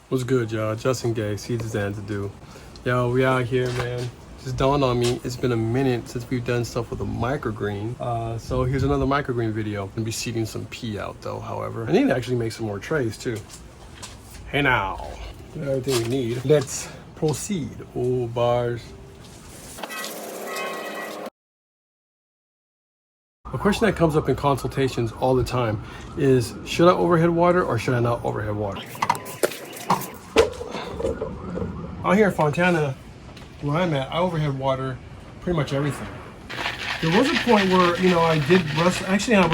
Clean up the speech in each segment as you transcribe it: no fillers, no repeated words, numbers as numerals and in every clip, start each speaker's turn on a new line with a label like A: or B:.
A: What's good, y'all? Justin Gay, Seeds is Antidote. Yo, we out here, man. Just dawned on me, it's been a minute since we've done stuff with a microgreen. So here's another microgreen video. I'm gonna be seeding some pea out though, however. I need to actually make some more trays too. Hey now, everything we need. Let's proceed. Oh, bars. A question that comes up in consultations all the time is, should I overhead water or should I not overhead water? Out here in Fontana, where I'm at, I overhead water pretty much everything. There was a point where, you know, I did rust. Actually, I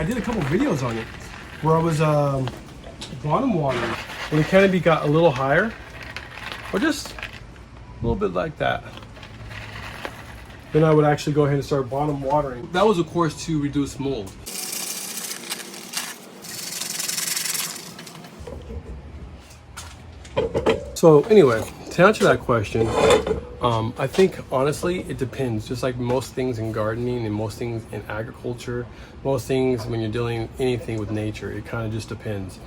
A: did a couple videos on it where I was bottom watering when the canopy got a little higher, or just a little bit like that. Then I would actually go ahead and start bottom watering. That was, of course, to reduce mold. So anyway, to answer that question, I think honestly it depends. Just like most things in gardening and most things in agriculture, most things when you're dealing anything with nature, it kind of just depends.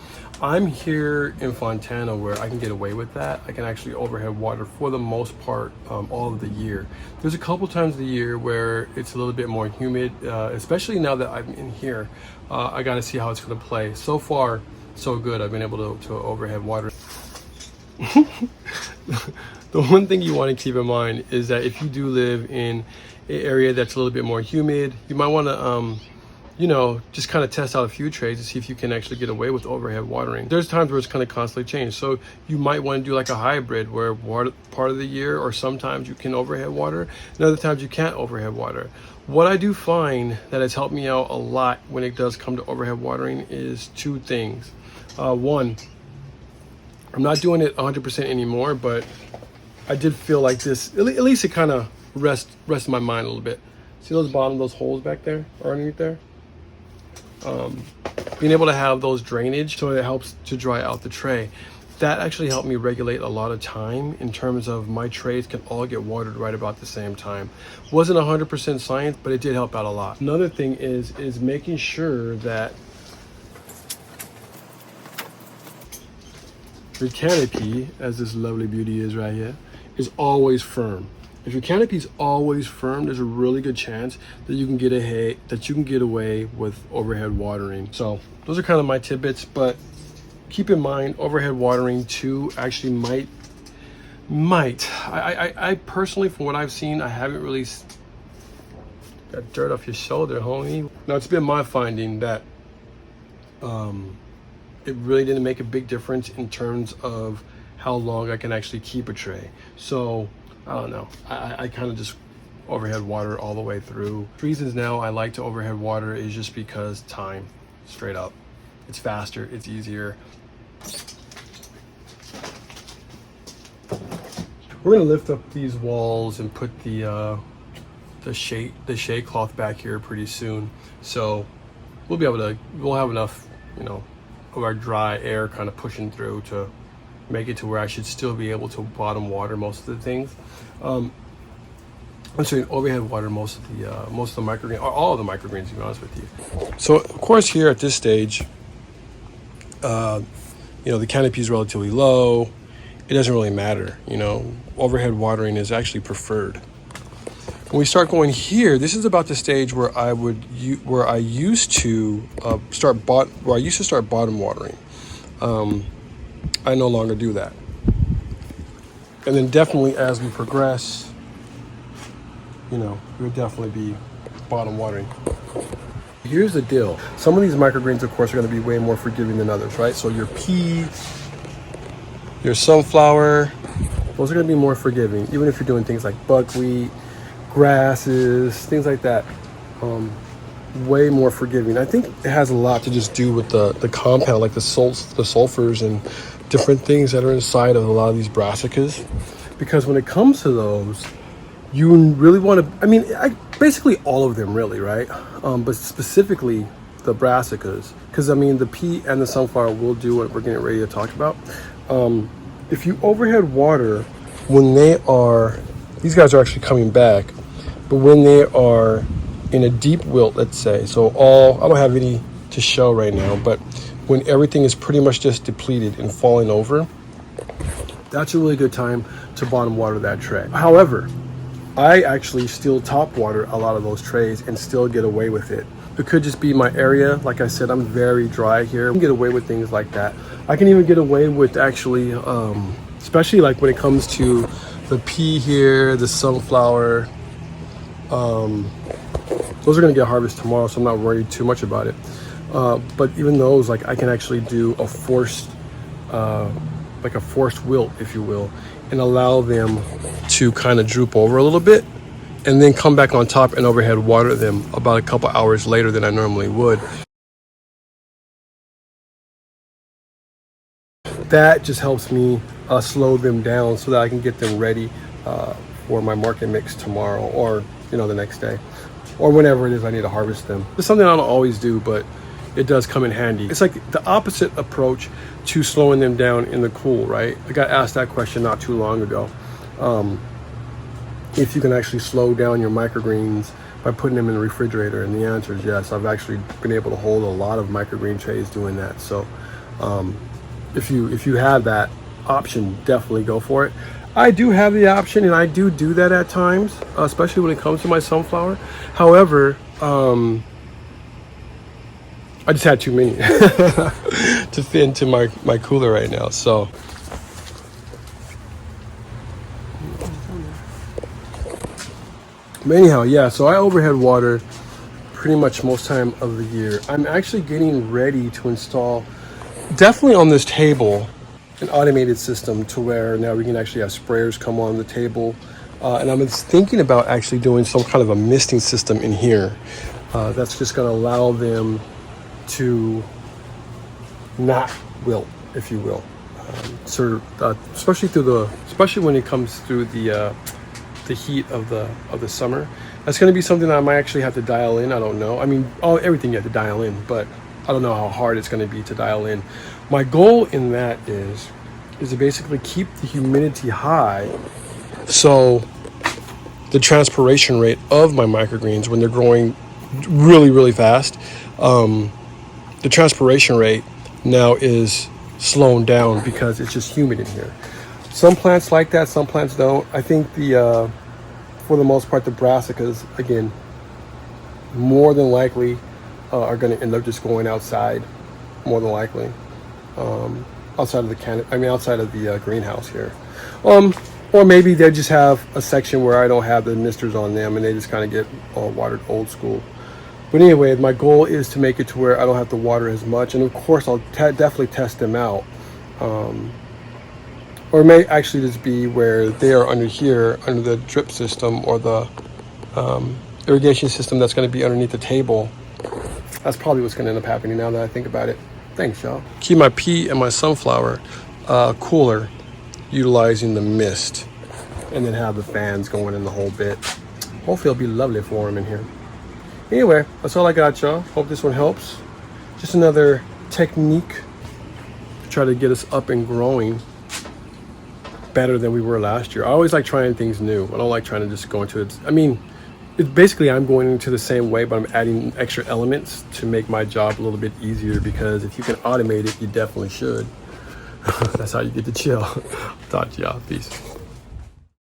A: I'm here in Fontana where I can get away with that. I can actually overhead water for the most part all of the year. There's a couple times of the year where it's a little bit more humid, especially now that I'm in here. I got to see how it's going to play. So far, so good. I've been able to overhead water. The one thing you want to keep in mind is that if you do live in an area that's a little bit more humid, you might want to you know, just kind of test out a few trays to see if you can actually get away with overhead watering. There's times where it's kind of constantly changed, so you might want to do like a hybrid where part of the year or sometimes you can overhead water and other times you can't overhead water. What I do find that has helped me out a lot when it does come to overhead watering is two things. One, I'm not doing it 100% anymore, but I did feel like this, at least it kind of rests my mind a little bit. See those those holes back there or underneath there? Being able to have those drainage so it helps to dry out the tray. That actually helped me regulate a lot of time in terms of my trays can all get watered right about the same time. Wasn't 100% science, but it did help out a lot. Another thing is making sure that your canopy, as this lovely beauty is right here, is always firm. If your canopy is always firm, there's a really good chance that you can get away with overhead watering. So those are kind of my tidbits, but keep in mind overhead watering too actually might. I personally, from what I've seen, I haven't really got dirt off your shoulder, homie. Now it's been my finding that it really didn't make a big difference in terms of how long I can actually keep a tray. So I don't know, I kind of just overhead water all the way through. Reasons now I like to overhead water is just because time, straight up. It's faster, it's easier. We're gonna lift up these walls and put the shade cloth back here pretty soon. So we'll have enough, you know, of our dry air kind of pushing through to make it to where I should still be able to bottom water most of the things. I'm sorry, overhead water most of the microgreens, or all of the microgreens, to be honest with you. So of course here at this stage, you know, the canopy is relatively low. It doesn't really matter, you know, overhead watering is actually preferred. When we start going here, this is about the stage where I used to start bottom watering. I no longer do that. And then definitely as we progress, you know, we'll definitely be bottom watering. Here's the deal. Some of these microgreens, of course, are going to be way more forgiving than others, right? So your pea, your sunflower, those are going to be more forgiving, even if you're doing things like buckwheat, grasses, things like that. Way more forgiving. I think it has a lot to just do with the compound, like the sulfurs and different things that are inside of a lot of these brassicas. Because when it comes to those, you really want to, I mean, basically all of them really, right? But specifically the brassicas, because I mean the pea and the sunflower will do what we're getting ready to talk about. If you overhead water when these guys are actually coming back, but when they are in a deep wilt, let's say, so I don't have any to show right now, but when everything is pretty much just depleted and falling over, that's a really good time to bottom water that tray. However, I actually still top water a lot of those trays and still get away with it. It could just be my area. Like I said, I'm very dry here. I can get away with things like that. I can even get away with actually, especially like when it comes to the pea here, the sunflower, those are gonna get harvested tomorrow, so I'm not worried too much about it. But even those, like I can actually do a forced, like a forced wilt, if you will, and allow them to kind of droop over a little bit and then come back on top and overhead water them about a couple hours later than I normally would. That just helps me slow them down so that I can get them ready for my market mix tomorrow, or the next day, or whenever it is I need to harvest them. It's something I don't always do, but it does come in handy. It's like the opposite approach to slowing them down in the cool, right? I got asked that question not too long ago. If you can actually slow down your microgreens by putting them in the refrigerator, and the answer is yes. I've actually been able to hold a lot of microgreen trays doing that. So if you have that option, definitely go for it. I do have the option, and I do that at times, especially when it comes to my sunflower. However, I just had too many to fit into my cooler right now. So anyhow, yeah, so I overhead water pretty much most time of the year. I'm actually getting ready to install, definitely on this table, an automated system to where now we can actually have sprayers come on the table. And I'm thinking about actually doing some kind of a misting system in here. That's just gonna allow them to not wilt, if you will. Especially when it comes through the heat of the summer. That's going to be something that I might actually have to dial in. I don't know. I mean, everything you have to dial in, but I don't know how hard it's going to be to dial in. My goal in that is to basically keep the humidity high, so the transpiration rate of my microgreens when they're growing really, really fast, the transpiration rate now is slowing down because it's just humid in here. Some plants like that, some plants don't. I think for the most part, the brassicas, again, more than likely are going to end up just going outside, more than likely, outside of the greenhouse here. Or maybe they just have a section where I don't have the misters on them, and they just kind of get watered old school. But anyway, my goal is to make it to where I don't have to water as much, and of course I'll definitely test them out. Or it may actually just be where they are under here, under the drip system or the irrigation system that's going to be underneath the table. That's probably what's going to end up happening now that I think about it. Thanks, y'all. Keep my pea and my sunflower cooler, utilizing the mist, and then have the fans going in the whole bit. Hopefully it'll be lovely for them in here. Anyway, that's all I got, y'all. Hope this one helps. Just another technique to try to get us up and growing better than we were last year. I always like trying things new. I don't like trying to just go into it. I mean, it's basically I'm going into the same way, but I'm adding extra elements to make my job a little bit easier, because if you can automate it, you definitely should. That's how you get to chill. Talk to y'all. Peace.